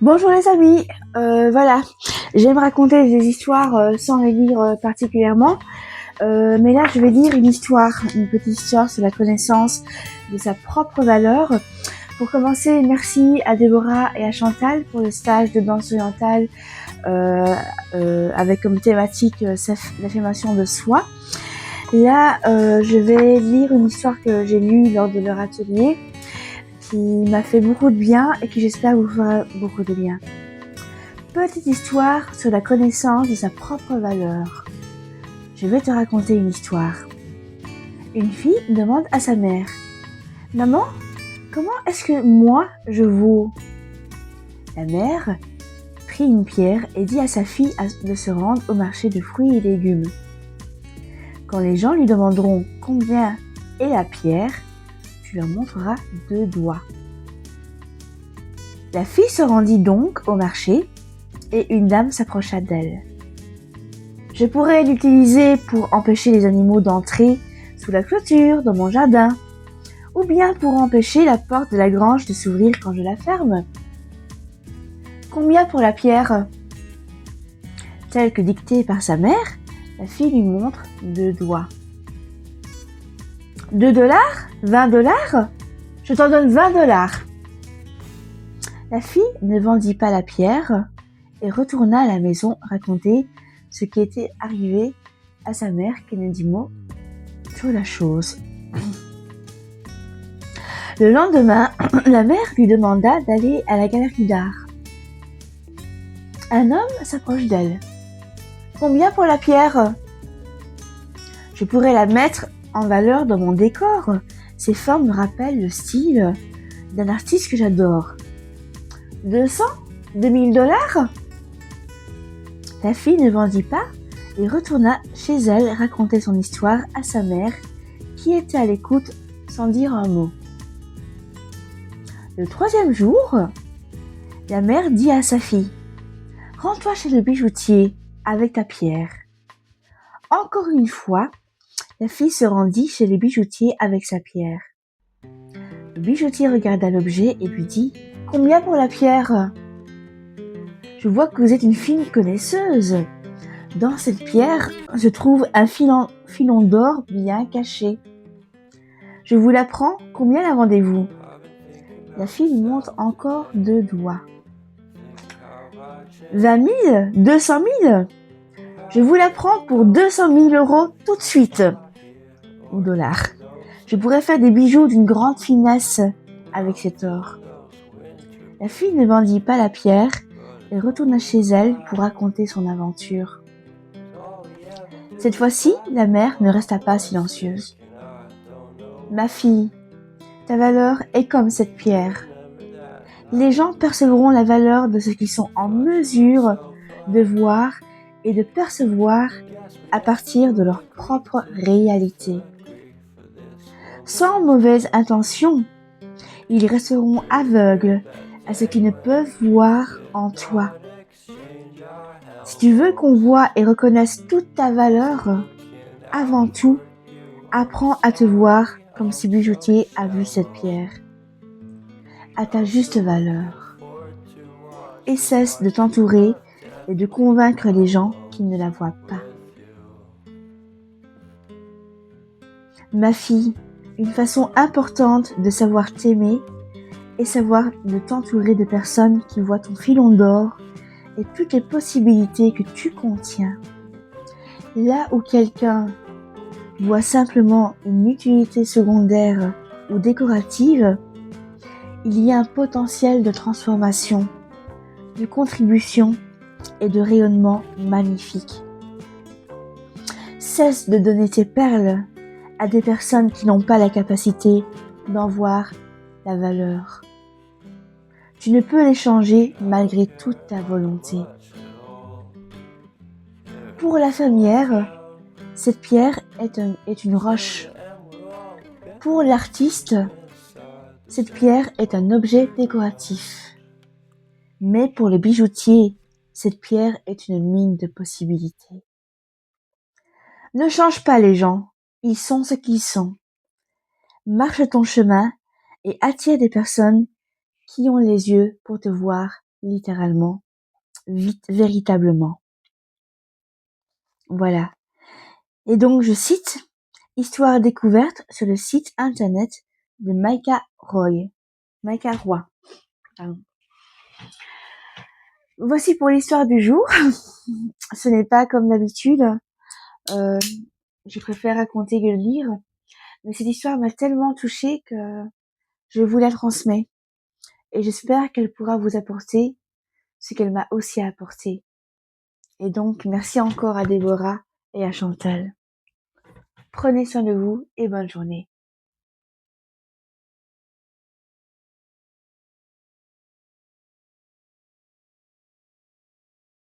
Bonjour les amis, voilà, j'aime raconter des histoires sans les lire particulièrement, mais là je vais lire une petite histoire sur la connaissance de sa propre valeur. Pour commencer, merci à Déborah et à Chantal pour le stage de danse orientale avec comme thématique l'affirmation de soi. Là, je vais lire une histoire que j'ai lue lors de leur atelier, qui m'a fait beaucoup de bien et qui j'espère vous fera beaucoup de bien. Petite histoire sur la connaissance de sa propre valeur. Je vais te raconter une histoire. Une fille demande à sa mère: Maman, comment est-ce que moi je vaux? La mère prit une pierre et dit à sa fille de se rendre au marché de fruits et légumes. Quand les gens lui demanderont combien est la pierre, tu leur montreras 2 doigts. La fille se rendit donc au marché et une dame s'approcha d'elle. Je pourrais l'utiliser pour empêcher les animaux d'entrer sous la clôture dans mon jardin, ou bien pour empêcher la porte de la grange de s'ouvrir quand je la ferme. Combien pour la pierre? Telle que dictée par sa mère, la fille lui montre 2 doigts. 2 dollars? 20 dollars? Je t'en donne 20 dollars. La fille ne vendit pas la pierre et retourna à la maison raconter ce qui était arrivé à sa mère qui ne dit mot sur la chose. Le lendemain, la mère lui demanda d'aller à la galerie d'art. Un homme s'approche d'elle. Combien pour la pierre? Je pourrais la mettre en valeur dans mon décor. Ces formes me rappellent le style d'un artiste que j'adore. 200? 2000 dollars? La fille ne vendit pas et retourna chez elle raconter son histoire à sa mère qui était à l'écoute sans dire un mot. Le 3e jour, la mère dit à sa fille: Rends-toi chez le bijoutier avec ta pierre. Encore une fois, la fille se rendit chez le bijoutier avec sa pierre. Le bijoutier regarda l'objet et lui dit: Combien pour la pierre? Je vois que vous êtes une fine connaisseuse. Dans cette pierre se trouve un filon d'or bien caché. Je vous la prends, combien la vendez-vous? La fille lui montre encore 2 doigts. 20 000? 200 000? Je vous la prends pour 200 000 euros tout de suite. Ou dollars. Je pourrais faire des bijoux d'une grande finesse avec cet or. La fille ne vendit pas la pierre et retourna chez elle pour raconter son aventure. Cette fois-ci, la mère ne resta pas silencieuse. Ma fille, ta valeur est comme cette pierre. Les gens percevront la valeur de ce qu'ils sont en mesure de voir et de percevoir à partir de leur propre réalité. Sans mauvaise intention, ils resteront aveugles à ce qu'ils ne peuvent voir en toi. Si tu veux qu'on voie et reconnaisse toute ta valeur, avant tout, apprends à te voir comme si bijoutier a vu cette pierre, à ta juste valeur, et cesse de t'entourer et de convaincre les gens qui ne la voient pas. Ma fille, une façon importante de savoir t'aimer est savoir de t'entourer de personnes qui voient ton filon d'or et toutes les possibilités que tu contiens. Là où quelqu'un voit simplement une utilité secondaire ou décorative, il y a un potentiel de transformation, de contribution et de rayonnement magnifique. Cesse de donner tes perles à des personnes qui n'ont pas la capacité d'en voir la valeur. Tu ne peux les changer malgré toute ta volonté. Pour la fermière, cette pierre est une roche. Pour l'artiste, cette pierre est un objet décoratif. Mais pour le bijoutier, cette pierre est une mine de possibilités. Ne change pas les gens, ils sont ce qu'ils sont. Marche ton chemin et attire des personnes qui ont les yeux pour te voir littéralement, véritablement. Voilà. Et donc, je cite Histoire découverte sur le site internet de Micah Roy. Pardon. Voici pour l'histoire du jour. Ce n'est pas comme d'habitude. Je préfère raconter que lire. Mais cette histoire m'a tellement touchée que je vous la transmets. Et j'espère qu'elle pourra vous apporter ce qu'elle m'a aussi apporté. Et donc, merci encore à Déborah et à Chantal. Prenez soin de vous et bonne journée.